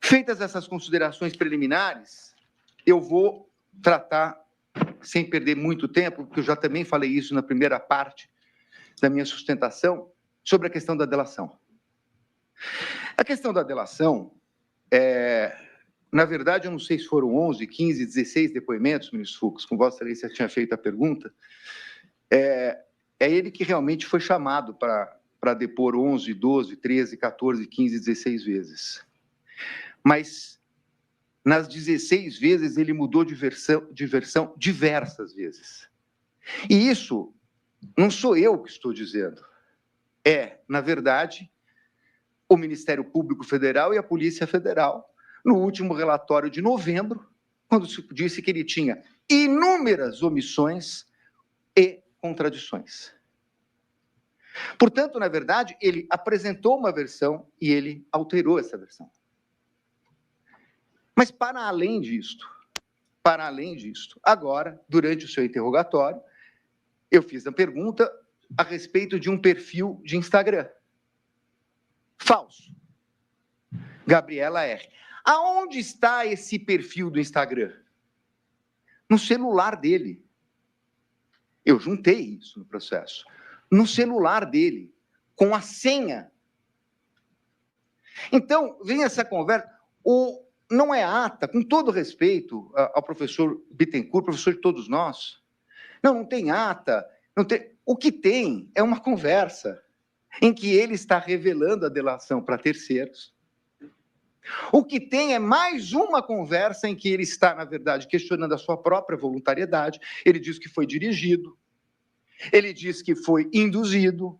Feitas essas considerações preliminares, eu vou tratar, sem perder muito tempo, porque eu já também falei isso na primeira parte da minha sustentação, sobre a questão da delação. A questão da delação, na verdade, eu não sei se foram 11, 15, 16 depoimentos, ministro Fux, com Vossa Excelência tinha feito a pergunta, é ele que realmente foi chamado para depor 11, 12, 13, 14, 15, 16 vezes. Mas, nas 16 vezes, ele mudou de versão diversas vezes. E isso não sou eu que estou dizendo. Na verdade, o Ministério Público Federal e a Polícia Federal, no último relatório de novembro, quando se disse que ele tinha inúmeras omissões e contradições. Portanto, na verdade, ele apresentou uma versão e ele alterou essa versão. Mas, para além disto, agora, durante o seu interrogatório, eu fiz a pergunta a respeito de um perfil de Instagram. Falso. Gabriela R. Aonde está esse perfil do Instagram? No celular dele. Eu juntei isso no processo. No celular dele, com a senha. Então, vem essa conversa. Não é ata, com todo respeito ao professor Bittencourt, professor de todos nós. Não tem ata. Não tem... O que tem é uma conversa em que ele está revelando a delação para terceiros. O que tem é mais uma conversa em que ele está, na verdade, questionando a sua própria voluntariedade. Ele diz que foi dirigido, ele diz que foi induzido,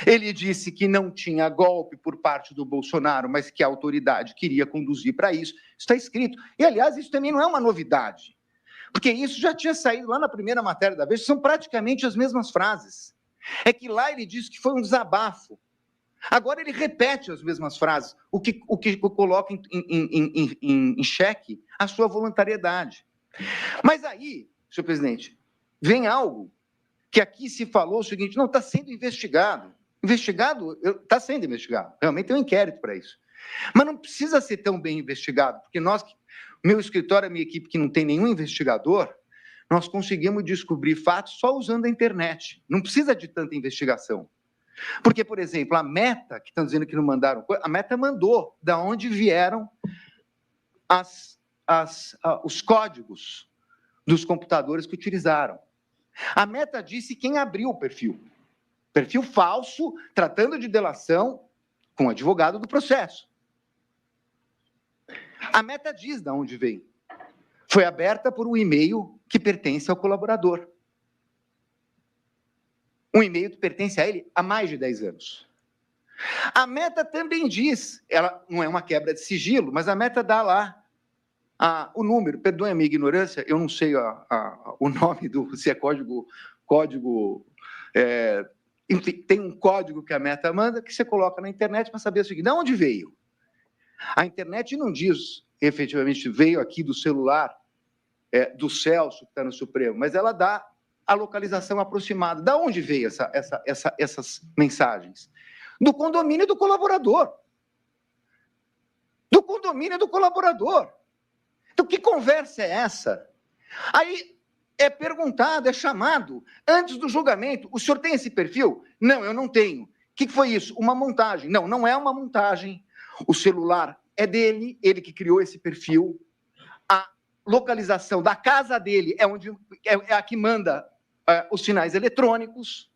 ele disse que não tinha golpe por parte do Bolsonaro, mas que a autoridade queria conduzir para isso. Isso está escrito. E, aliás, isso também não é uma novidade, porque isso já tinha saído lá na primeira matéria da Veja, são praticamente as mesmas frases. É que lá ele disse que foi um desabafo. Agora ele repete as mesmas frases, o que coloca em xeque a sua voluntariedade. Mas aí, senhor presidente, vem algo que aqui se falou o seguinte, não, está sendo investigado. Está sendo investigado. Realmente tem um inquérito para isso. Mas não precisa ser tão bem investigado, porque meu escritório, a minha equipe, que não tem nenhum investigador, nós conseguimos descobrir fatos só usando a internet. Não precisa de tanta investigação. Porque, por exemplo, a Meta, que estão dizendo que não mandaram, a Meta mandou da onde vieram os códigos dos computadores que utilizaram. A Meta disse quem abriu o perfil. Perfil falso, tratando de delação com o advogado do processo. A Meta diz de onde vem. Foi aberta por um e-mail que pertence ao colaborador. Um e-mail que pertence a ele há mais de 10 anos. A Meta também diz, ela não é uma quebra de sigilo, mas a Meta dá lá o número, perdoe a minha ignorância, eu não sei o nome se é código enfim, tem um código que a Meta manda que você coloca na internet para saber o seguinte, de onde veio? A internet não diz, efetivamente, veio aqui do celular do Celso, que está no Supremo, mas ela dá a localização aproximada. Da onde veio essas mensagens? Do condomínio do colaborador. Do condomínio do colaborador. Então, que conversa é essa? Aí é perguntado, é chamado, antes do julgamento, o senhor tem esse perfil? Não, eu não tenho. O que foi isso? Uma montagem. Não, não é uma montagem. O celular é dele, ele que criou esse perfil. A localização da casa dele é a que manda os sinais eletrônicos.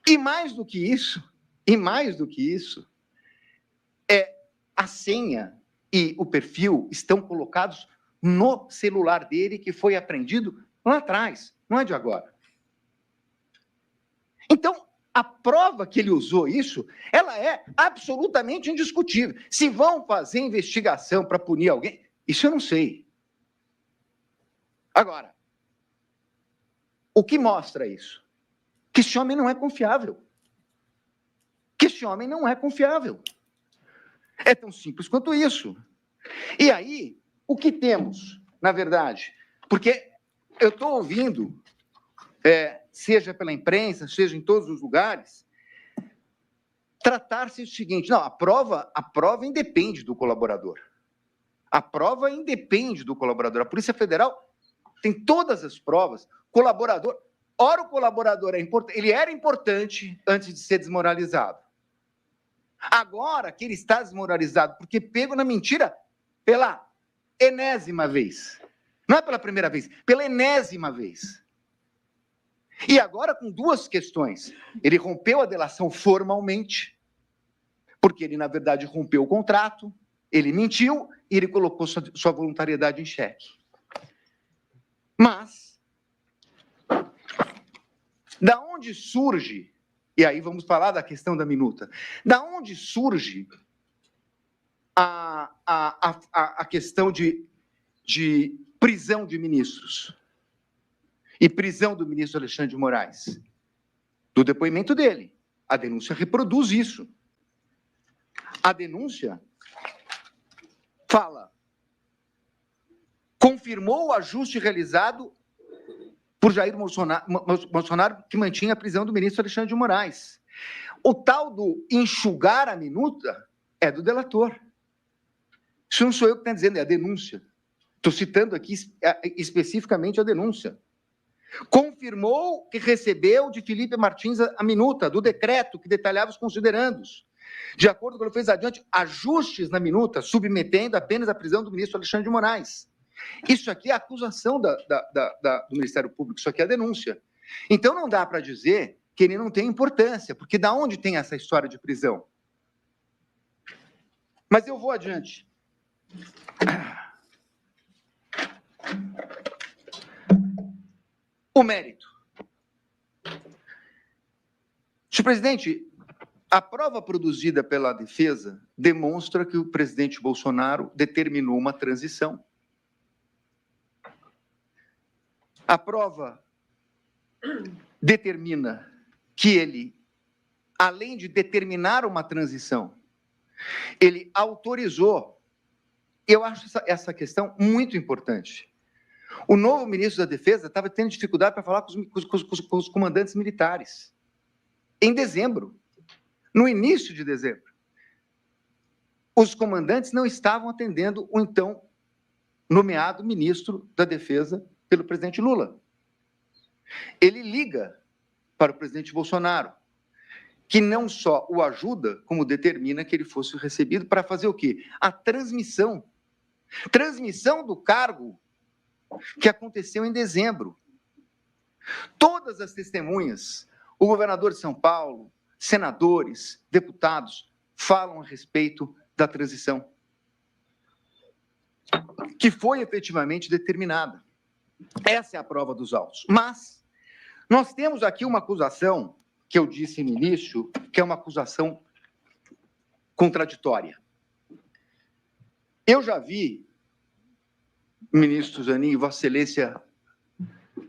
E mais do que isso, a senha e o perfil estão colocados no celular dele, que foi apreendido lá atrás, não é de agora. Então, a prova que ele usou isso, ela é absolutamente indiscutível. Se vão fazer investigação para punir alguém, isso eu não sei. Agora, o que mostra isso? Que esse homem não é confiável. É tão simples quanto isso. E aí, o que temos, na verdade? Porque eu estou ouvindo, seja pela imprensa, seja em todos os lugares, tratar-se o seguinte, não, a prova independe do colaborador. A prova independe do colaborador. A Polícia Federal tem todas as provas. Colaborador, ora o colaborador é importante, ele era importante antes de ser desmoralizado. Agora que ele está desmoralizado porque pego na mentira pela enésima vez. Não é pela primeira vez, pela enésima vez. E agora com duas questões. Ele rompeu a delação formalmente, porque ele, na verdade, rompeu o contrato, ele mentiu e ele colocou sua voluntariedade em xeque. Mas, da onde surge, e aí vamos falar da questão da minuta, da onde surge a questão de prisão de ministros e prisão do ministro Alexandre de Moraes? Do depoimento dele. A denúncia reproduz isso. A denúncia fala, confirmou o ajuste realizado por Jair Bolsonaro que mantinha a prisão do ministro Alexandre de Moraes. O tal do enxugar a minuta é do delator. Isso não sou eu que estou dizendo, é a denúncia. Estou citando aqui especificamente a denúncia. Confirmou que recebeu de Felipe Martins a minuta do decreto que detalhava os considerandos. De acordo com o que ele fez adiante, ajustes na minuta, submetendo apenas a prisão do ministro Alexandre de Moraes. Isso aqui é a acusação do Ministério Público, isso aqui é a denúncia. Então não dá para dizer que ele não tem importância, porque da onde tem essa história de prisão? Mas eu vou adiante. O mérito. Senhor presidente, a prova produzida pela defesa demonstra que o presidente Bolsonaro determinou uma transição. A prova determina que ele, além de determinar uma transição, ele autorizou. Eu acho essa questão muito importante. O novo ministro da Defesa estava tendo dificuldade para falar com os comandantes militares. Em dezembro, no início de dezembro, os comandantes não estavam atendendo o então nomeado ministro da Defesa pelo presidente Lula. Ele liga para o presidente Bolsonaro, que não só o ajuda, como determina que ele fosse recebido para fazer o quê? A transmissão do cargo que aconteceu em dezembro. Todas as testemunhas, o governador de São Paulo, senadores, deputados, falam a respeito da transição, que foi efetivamente determinada. Essa é a prova dos autos. Mas nós temos aqui uma acusação, que eu disse no início, que é uma acusação contraditória. Eu já vi, ministro Zanin, Vossa Excelência,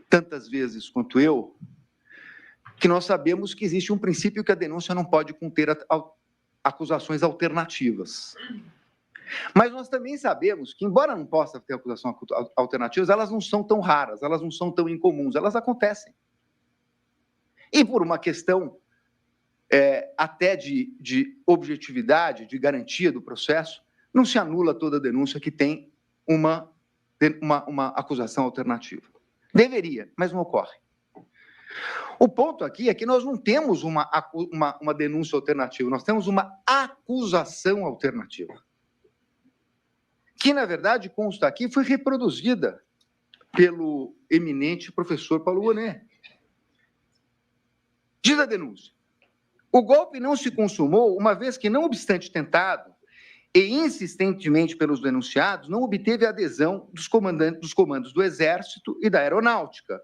tantas vezes quanto eu, que nós sabemos que existe um princípio que a denúncia não pode conter acusações alternativas. Mas nós também sabemos que, embora não possa ter acusações alternativas, elas não são tão raras, elas não são tão incomuns, elas acontecem. E por uma questão até de objetividade, de garantia do processo, não se anula toda denúncia que tem uma acusação alternativa. Deveria, mas não ocorre. O ponto aqui é que nós não temos uma denúncia alternativa, nós temos uma acusação alternativa, que, na verdade, consta aqui, foi reproduzida pelo eminente professor Paulo Gonet. Diz a denúncia: o golpe não se consumou, uma vez que, não obstante tentado e insistentemente pelos denunciados, não obteve a adesão dos comandos do Exército e da Aeronáutica,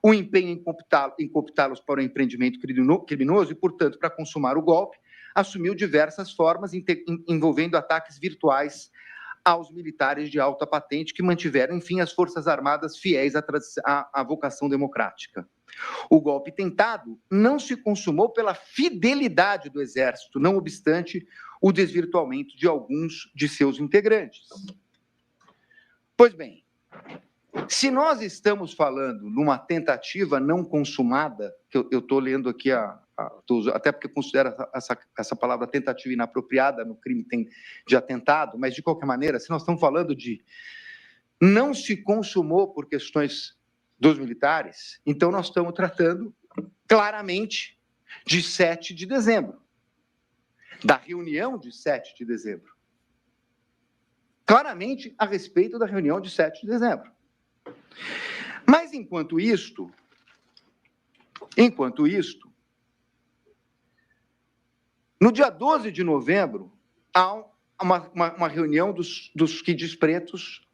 o empenho em cooptá-los para o empreendimento criminoso e, portanto, para consumar o golpe, assumiu diversas formas envolvendo ataques virtuais aos militares de alta patente que mantiveram, enfim, as Forças Armadas fiéis à vocação democrática. O golpe tentado não se consumou pela fidelidade do Exército, não obstante o desvirtuamento de alguns de seus integrantes. Pois bem, Se nós estamos falando numa tentativa não consumada, que eu estou lendo aqui, até porque eu considero essa palavra tentativa inapropriada no crime de atentado, mas, de qualquer maneira, se nós estamos falando de não se consumou por questões dos militares, então nós estamos tratando claramente de 7 de dezembro, da reunião de 7 de dezembro. Claramente a respeito da reunião de 7 de dezembro. Mas, enquanto isto, no dia 12 de novembro, há uma reunião dos quides pretos,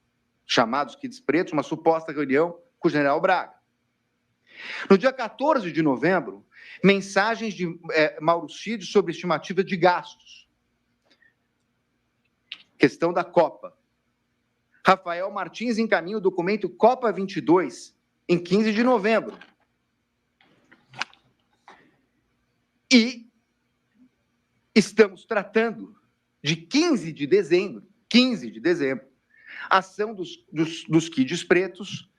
chamados quides pretos, uma suposta reunião com o general Braga. No dia 14 de novembro, mensagens de Mauro Cid sobre estimativa de gastos. Questão da Copa. Rafael Martins encaminha o documento Copa 22, em 15 de novembro. E estamos tratando de 15 de dezembro, ação dos quides pretos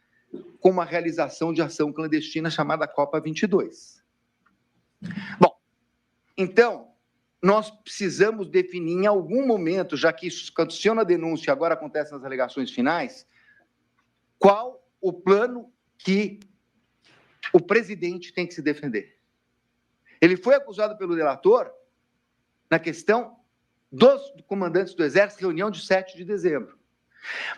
com uma realização de ação clandestina chamada Copa 22. Bom, então, nós precisamos definir em algum momento, já que isso aconteceu na denúncia e agora acontece nas alegações finais, qual o plano que o presidente tem que se defender. Ele foi acusado pelo delator na questão dos comandantes do Exército, reunião de 7 de dezembro.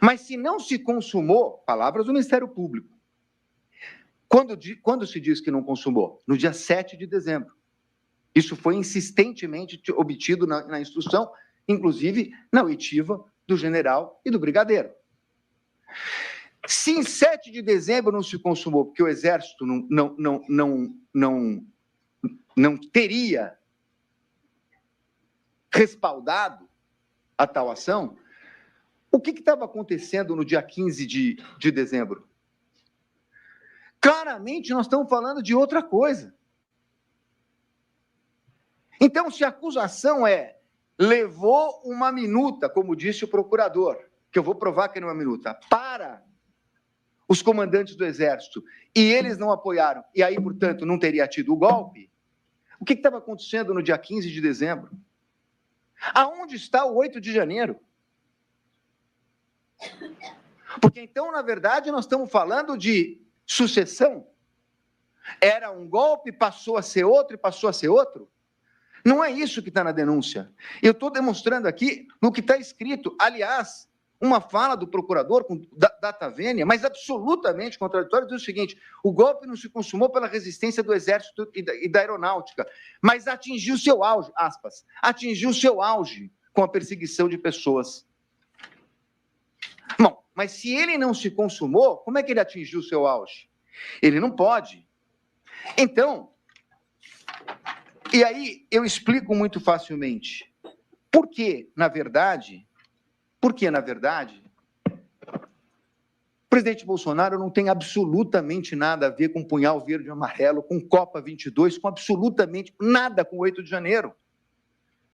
Mas se não se consumou, palavras do Ministério Público, quando se diz que não consumou? No dia 7 de dezembro. Isso foi insistentemente obtido na instrução, inclusive na oitiva do general e do brigadeiro. Se em 7 de dezembro não se consumou, porque o Exército não teria respaldado a tal ação, o que estava acontecendo no dia 15 de dezembro? Claramente, nós estamos falando de outra coisa. Então, se a acusação levou uma minuta, como disse o procurador, que eu vou provar que não é uma minuta, para os comandantes do Exército, e eles não apoiaram, e aí, portanto, não teria tido o golpe, o que estava acontecendo no dia 15 de dezembro? Aonde está o 8 de janeiro? Porque, então, na verdade, nós estamos falando de sucessão. Era um golpe, passou a ser outro e passou a ser outro? Não é isso que está na denúncia. Eu estou demonstrando aqui no que está escrito. Aliás, uma fala do procurador com data vênia, mas absolutamente contraditória, diz o seguinte: o golpe não se consumou pela resistência do Exército e da Aeronáutica, mas atingiu seu auge, aspas, atingiu seu auge com a perseguição de pessoas. Bom, mas se ele não se consumou, como é que ele atingiu seu auge? Ele não pode. Então, e aí eu explico muito facilmente. Por que, na verdade, o presidente Bolsonaro não tem absolutamente nada a ver com punhal verde e amarelo, com Copa 22, com absolutamente nada com o 8 de janeiro.